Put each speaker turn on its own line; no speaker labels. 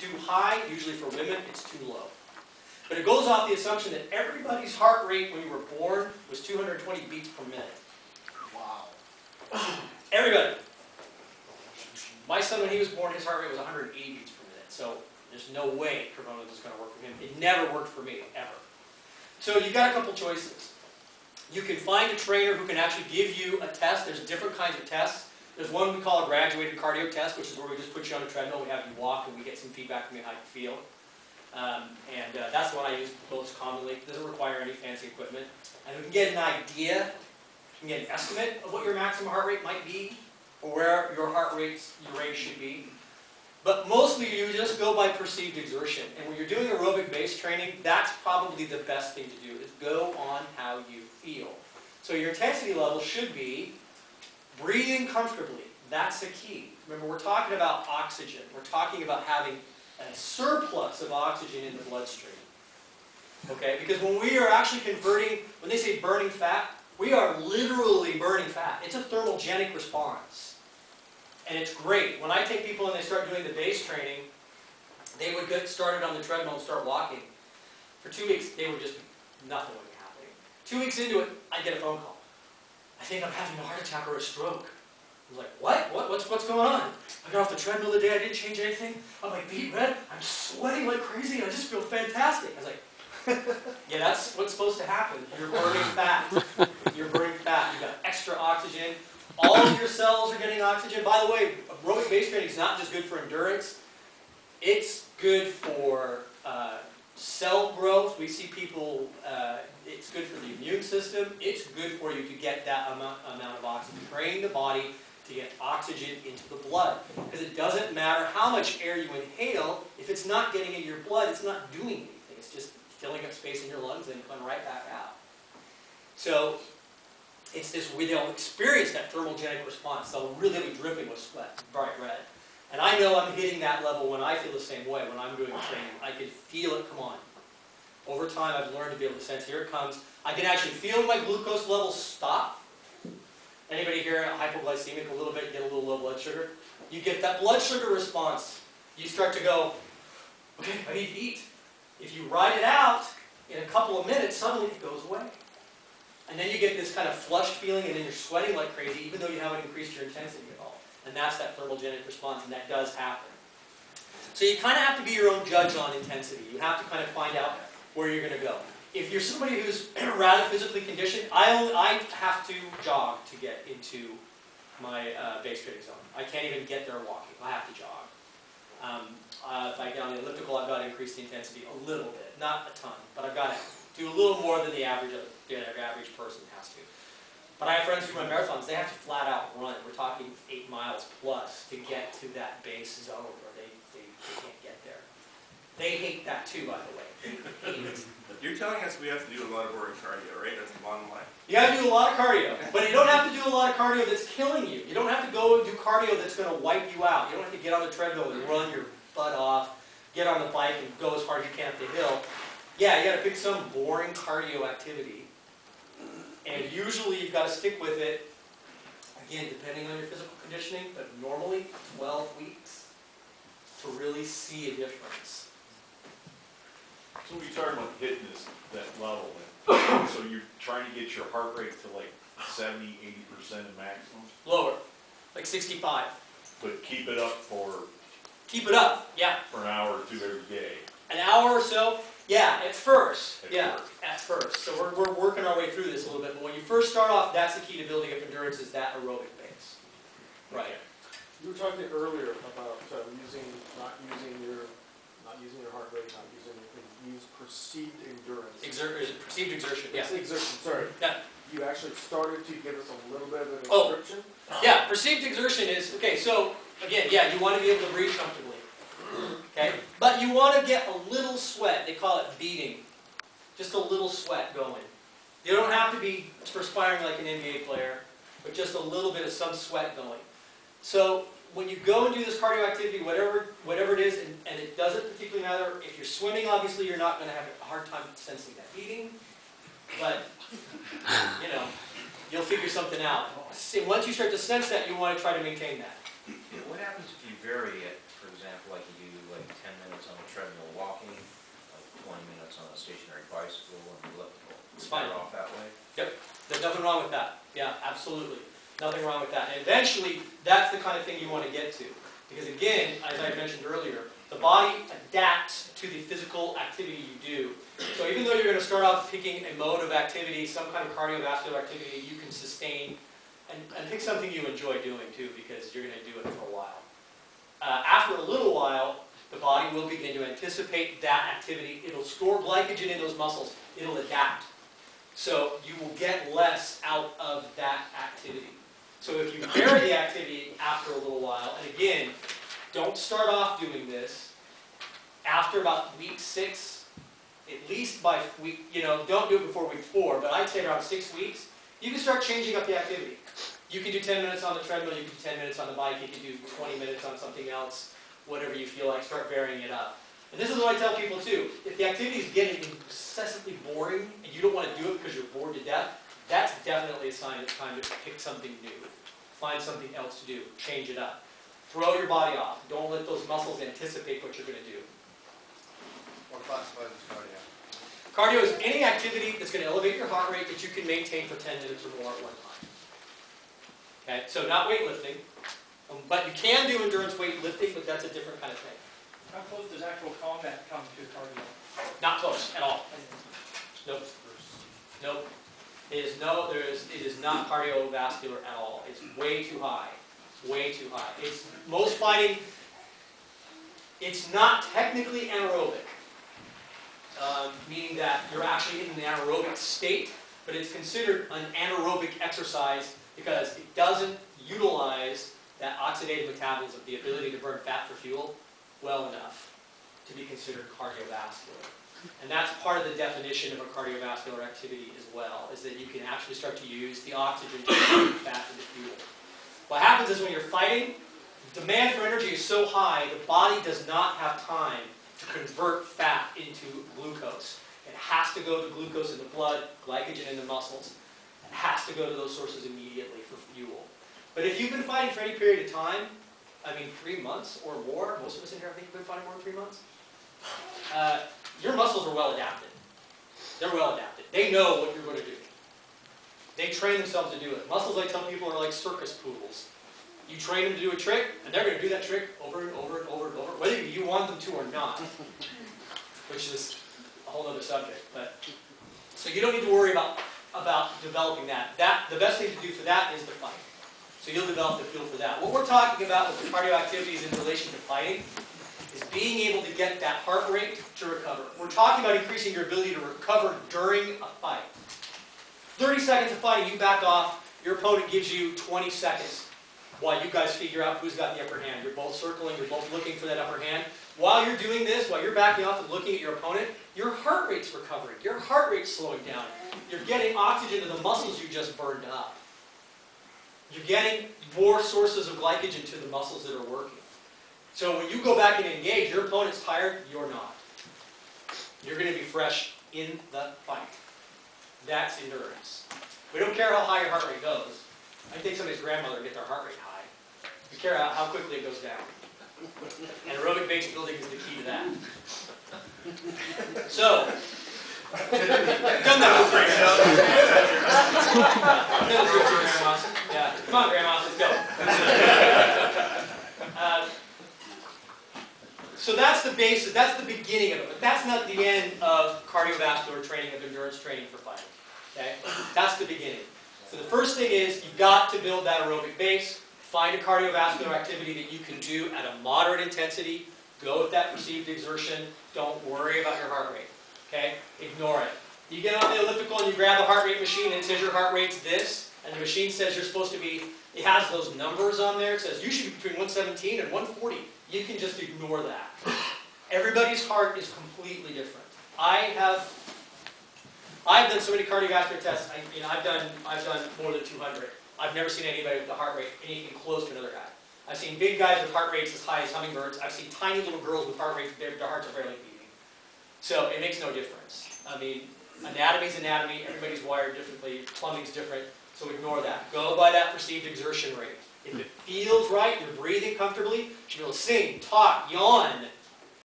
too high. Usually for women, it's too low. But it goes off the assumption that everybody's heart rate when you were born was 220 beats per minute.
Wow.
Everybody. My son, when he was born, his heart rate was 180 beats per minute. So there's no way Corona is going to work for him. It never worked for me, ever. So you've got a couple choices. You can find a trainer who can actually give you a test. There's different kinds of tests. There's one we call a graduated cardio test, which is where we just put you on a treadmill, we have you walk, and we get some feedback from you how you feel. That's the one I use most commonly. It doesn't require any fancy equipment. And we can get an idea, we can get an estimate of what your maximum heart rate might be, or where your heart rate should be. But mostly you just go by perceived exertion. And when you're doing aerobic base training, that's probably the best thing to do, is go on how you feel. So your intensity level should be breathing comfortably. That's the key. Remember, we're talking about oxygen. We're talking about having a surplus of oxygen in the bloodstream. Okay? Because when we are actually converting, when they say burning fat, we are literally burning fat. It's a thermogenic response. And it's great. When I take people and they start doing the base training, they would get started on the treadmill and start walking. For 2 weeks, they would just, nothing would be happening. 2 weeks into it, I get a phone call. I think I'm having a heart attack or a stroke. I was like, what? What's going on? I got off the treadmill today, I didn't change anything. I'm like, beet red, I'm sweating like crazy, and I just feel fantastic. I was like, yeah, that's what's supposed to happen. You're burning fat. You're burning fat. You've got extra oxygen. All of your cells are getting oxygen. By the way, aerobic base training is not just good for endurance. It's good for cell growth. We see people, it's good for the immune system. It's good for you to get that amount of oxygen. Train the body to get oxygen into the blood. Because it doesn't matter how much air you inhale, if it's not getting in your blood, it's not doing anything. It's just filling up space in your lungs and coming right back out. So it's this, they'll experience that thermogenic response. They'll really be dripping with sweat, bright red. And I know I'm hitting that level when I feel the same way, when I'm doing training. I can feel it come on. Over time, I've learned to be able to sense, here it comes. I can actually feel my glucose levels stop. Anybody here hypoglycemic a little bit, get a little low blood sugar? You get that blood sugar response. You start to go, okay, I need to eat. If you ride it out, in a couple of minutes, suddenly it goes away. And then you get this kind of flushed feeling, and then you're sweating like crazy, even though you haven't increased your intensity at all. And that's that thermogenic response, and that does happen. So you kind of have to be your own judge on intensity. You have to kind of find out where you're going to go. If you're somebody who's rather physically conditioned, I have to jog to get into my base training zone. I can't even get there walking. I have to jog. If I get on the elliptical, I've got to increase the intensity a little bit. Not a ton, but I've got to do a little more than the average person has to. But I have friends who run marathons, they have to flat out run. We're talking 8 miles plus to get to that base zone where they can't get there. They hate that too, by the way. They hate it.
You're telling us we have to do a lot of boring cardio, right? That's the bottom line.
You have to do a lot of cardio, but you don't have to do a lot of cardio that's killing you. You don't have to go and do cardio that's going to wipe you out. You don't have to get on the treadmill and run your butt off, get on the bike and go as hard as you can up the hill. Yeah, you got to pick some boring cardio activity. And usually you've got to stick with it, again, depending on your physical conditioning, but normally 12 weeks to really see a difference.
So we're talking about hitting that level. So you're trying to get your heart rate to like 70, 80% of maximum?
Lower, like 65.
But keep it up for...
Keep it up, yeah.
For an hour or two every day.
An hour or so? Yeah, at first.
At
first. So we're working our way through this a little bit. But when you first start off, that's the key to building up endurance, is that aerobic base. Right.
You were talking earlier about not using your heart rate, not using use perceived endurance.
Perceived exertion. Yeah.
Exertion. Sorry.
Yeah.
You actually started to give us a little bit of an description.
Yeah. Perceived exertion is okay. So again, yeah, you want to be able to breathe comfortably. Okay, but you want to get a little sweat. They call it beating. Just a little sweat going. You don't have to be perspiring like an NBA player, but just a little bit of some sweat going. So when you go and do this cardio activity, whatever it is, and it doesn't particularly matter, if you're swimming, obviously you're not going to have a hard time sensing that beating, but you know, you'll figure something out. See, once you start to sense that, you want to try to maintain that.
What happens if you vary it, for example, like you do like 10 minutes
fine.
Start off that way.
There's nothing wrong with that. Yeah, absolutely. Nothing wrong with that. And eventually, that's the kind of thing you want to get to. Because again, as I mentioned earlier, the body adapts to the physical activity you do. So even though you're going to start off picking a mode of activity, some kind of cardiovascular activity you can sustain, and pick something you enjoy doing too, because you're going to do it for a while. After a little while, the body will begin to anticipate that activity. It'll store glycogen in those muscles. It'll adapt. So you will get less out of that activity. So if you vary the activity after a little while, and again, don't start off doing this after about week 6, at least by week, don't do it before week 4, but I'd say around 6 weeks, you can start changing up the activity. You can do 10 minutes on the treadmill, you can do 10 minutes on the bike, you can do 20 minutes on something else, whatever you feel like, start varying it up. And this is what I tell people too, if the activity is getting incessantly boring and you don't want to do it because you're bored to death, that's definitely a sign it's time to pick something new. Find something else to do, change it up. Throw your body off, don't let those muscles anticipate what you're going to do.
What classifies as cardio?
Cardio is any activity that's going to elevate your heart rate that you can maintain for 10 minutes or more at one time. Okay, so not weightlifting, but you can do endurance weightlifting, but that's a different kind of thing.
How close does actual combat come to cardio?
Not close at all. Nope. Nope. It is not cardiovascular at all. It's way too high. Way too high. It's most fighting. It's not technically anaerobic, meaning that you're actually in an anaerobic state, but it's considered an anaerobic exercise because it doesn't utilize that oxidative metabolism, the ability to burn fat for fuel, well enough to be considered cardiovascular. And that's part of the definition of a cardiovascular activity as well, is that you can actually start to use the oxygen to convert fat into fuel. What happens is when you're fighting, demand for energy is so high, the body does not have time to convert fat into glucose. It has to go to glucose in the blood, glycogen in the muscles. It has to go to those sources immediately for fuel. But if you've been fighting for any period of time, 3 months or more, most of us in here I think have been fighting more than 3 months, your muscles are well adapted. They're well adapted. They know what you're going to do. They train themselves to do it. Muscles, I tell people, are like circus poodles. You train them to do a trick, and they're going to do that trick over and over and over and over, whether you want them to or not, which is a whole other subject. So you don't need to worry about developing that. The best thing to do for that is to fight. So you'll develop the feel for that. What we're talking about with the cardio activities in relation to fighting is being able to get that heart rate to recover. We're talking about increasing your ability to recover during a fight. 30 seconds of fighting, you back off, your opponent gives you 20 seconds while you guys figure out who's got the upper hand. You're both circling, you're both looking for that upper hand. While you're doing this, while you're backing off and looking at your opponent, your heart rate's recovering. Your heart rate's slowing down. You're getting oxygen to the muscles you just burned up. You're getting more sources of glycogen to the muscles that are working. So when you go back and engage, your opponent's tired, you're not. You're going to be fresh in the fight. That's endurance. We don't care how high your heart rate goes. I can take somebody's grandmother and get their heart rate high. We care how quickly it goes down. And aerobic base building is the key to that. So, I've done that with three grandmas. Yeah, come on, grandmas, let's go. So that's the basis, that's the beginning of it, but that's not the end of cardiovascular training, of endurance training for fighting. Okay? That's the beginning. So the first thing is you've got to build that aerobic base. Find a cardiovascular activity that you can do at a moderate intensity. Go with that perceived exertion. Don't worry about your heart rate. Okay? Ignore it. You get on the elliptical and you grab a heart rate machine and it says your heart rate's this, and the machine says you're supposed to be, it has those numbers on there. It says you should be between 117 and 140. You can just ignore that. Everybody's heart is completely different. I've done so many cardiovascular tests. I've done more than 200. I've never seen anybody with a heart rate anything close to another guy. I've seen big guys with heart rates as high as hummingbirds. I've seen tiny little girls with heart rates, their hearts are barely beating. So it makes no difference. Anatomy's anatomy. Everybody's wired differently. Plumbing's different. So ignore that. Go by that perceived exertion rate. If it feels right, you're breathing comfortably, you should be able to sing, talk, yawn,